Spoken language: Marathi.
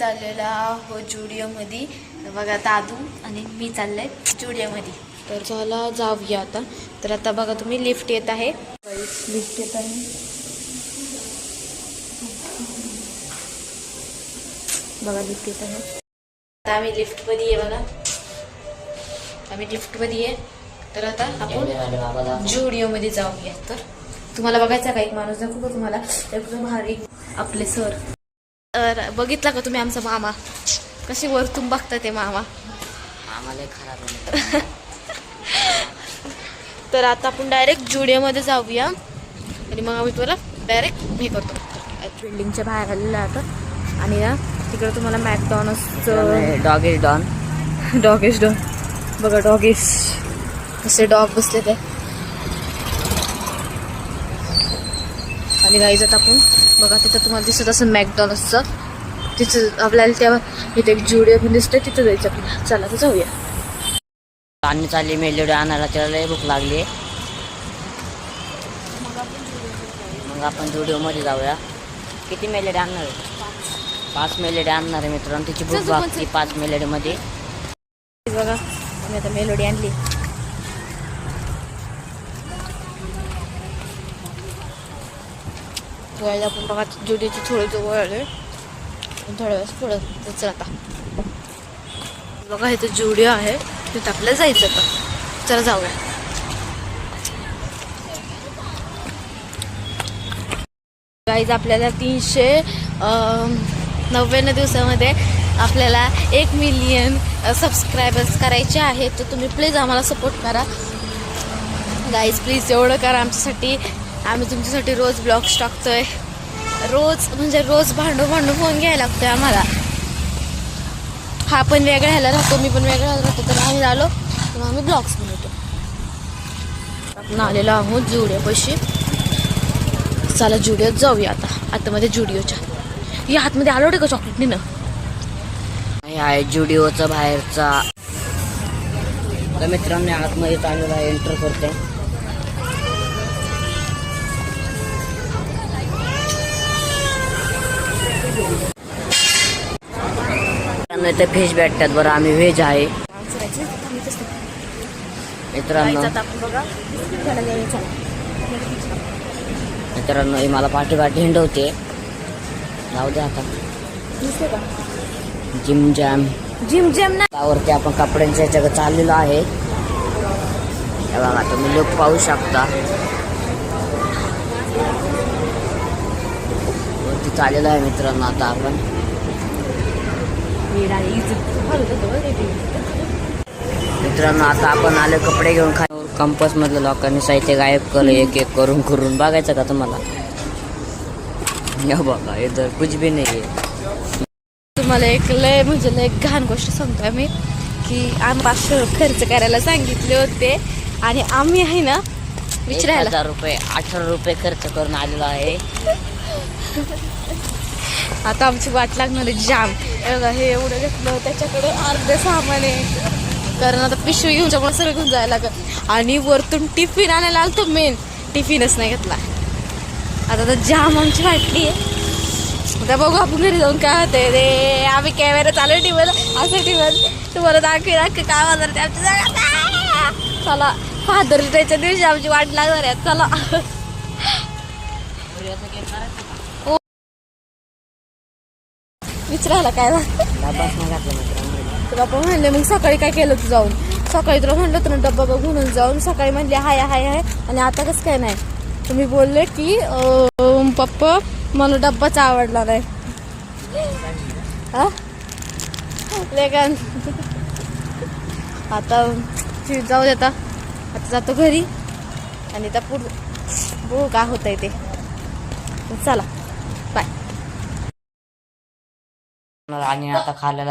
चाललेला आहोत जुडिओमध्ये. बघा दादू आणि मी चाललंय जुडिओमध्ये. तर चला जाऊया आता. तर आता बघा तुम्ही लिफ्ट येत आहे, लिफ्ट येत आहे. बघा लिफ्ट येत आहे. आता आम्ही लिफ्टमध्ये आहे. बघा आम्ही लिफ्टमध्ये आहे. तर आता आपण जुडिओमध्ये जाऊया. तर तुम्हाला बघायचा का एक माणूस दाखवू का तुम्हाला, एकदम भारी आपले सर. तर बघितला का तुम्ही आमचा मामा, कशी वरतून बघता ते मामा. आम्हाला खराब. तर आता आपण डायरेक्ट जुडिओमध्ये जाऊया आणि मग आम्ही तुला डायरेक्ट हे करतो. बिल्डिंगच्या बाहेर आलेलं आता. आणि ना तिकडे तुम्हाला मॅकडॉनल्ड्सचं डॉगेश डॉन, डॉगेश डॉन बघा. डॉगेश कसे डॉग बसले ते. आणि गाईज आता आपण बघा तिथं तुम्हाला दिसत असेल मॅकडॉनल्ड्सचं. तिथं आपल्याला त्या इथे एक जुडिओ पण दिसतंय, तिथं जायचं आपल्याला. चला तर जाऊया. आणि चालली मेलोडी आणायला, त्याला लय भूक लागली. मग आपण जुडिओमध्ये जाऊया. किती मेलोडी आणणार आहे? 5 मेलोडी आणणार आहे मित्रांनो. तिची भूक लागते 5 मेलोडीमध्ये. बघा मी आता मेलोडी आणली. वळले आपण बघा जुडिओची थोडी जवळ आले. थोड्या वेळेस पुढं जायचं आता. बघा इथं जुडिओ आहे, तिथं आपल्याला जायचं आता. चला जाऊया. गाईज आपल्याला 399 दिवसामध्ये आपल्याला 1 मिलियन सबस्क्रायबर्स करायचे आहेत. तर तुम्ही प्लीज आम्हाला सपोर्ट करा गाईज, प्लीज एवढं करा आमच्यासाठी. आम्ही तुमच्यासाठी रोज ब्लॉग्स टाकतोय. रोज म्हणजे रोज भांडू फोन घ्यायला लागतोय आम्हाला. हा पण वेगळा ह्याला राहतो, मी पण वेगळा राहतो. तर आम्ही आलो तर आम्ही ब्लॉग्स बनवतो. आपण आलेलो आहोत जुडिओपाशी. चला जुडिओत जाऊया आता. आतमध्ये जुडिओच्या या आतमध्ये आलो का चॉकलेट ना. हे आहे जुडिओचा बाहेरचा. तर मित्रांनो आतमध्ये चाललेला एंटर करते. इथे फिश भेटतात. बरं आम्ही व्हेज आहे मित्रांनो. मित्रांनो हे मला पाठी हिंडवते. जाऊ दे आता. जिम जॅम ना त्यावरती आपण कपड्यांच्या याच्याकडे चाललेलो आहे. हे बघा तुम्ही लोक पाहू शकता. वरती चाललेलो आहे मित्रांनो. आता आपण मित्रांनो आता आपण आले कपडे घेऊन. कंपस मधल्या लोकांनी साहित्य गायब केलं एक एक करून बघायचं का तुम्हाला. बघा इथं कुछ भी नाही आहे. तुम्हाला एक लय म्हणजे लय घाण गोष्ट सांगतोय मी, की आम्ही 500 खर्च करायला सांगितले होते आणि आम्ही आहे ना विचारायला 1000 रुपये 18 रुपये खर्च करून आलेलो आहे. आता आमची वाट लागणार आहे जाम. हे एवढं घेतलं, त्याच्याकडे अर्धे सामान आहे. कारण आता पिशवी घेऊन त्यामुळे सगळं घेऊन जायला लागत. आणि वरतून टिफिन आणायला आलतो, मेन टिफिनच नाही घेतला. आता तर जाम आमची वाटली आहे. आता बघू आपण घरी जाऊन काय होते रे. आम्ही कॅमेरा चालू ठेवलं असं ठेवलं तुम्हाला दाखवी काय होणार ते आमच्या जगात. चला फादर्स डेच्या दिवशी आमची वाट लागणार आहे. चला विचारायला काय तुला पण म्हणले. मग सकाळी काय केलं तू जाऊन. सकाळी तुला म्हणलं तर डब्बा बघून जाऊन. सकाळी म्हणले हाय आणि आता कसं काय नाही. तुम्ही बोलले की पप्पा मला डब्बाच आवडला नाही. लेकन आता जाऊ देता. आता जातो घरी आणि आता पुढं बघू काय होतंय ते. चला बाय. आणि आता खाल्लेला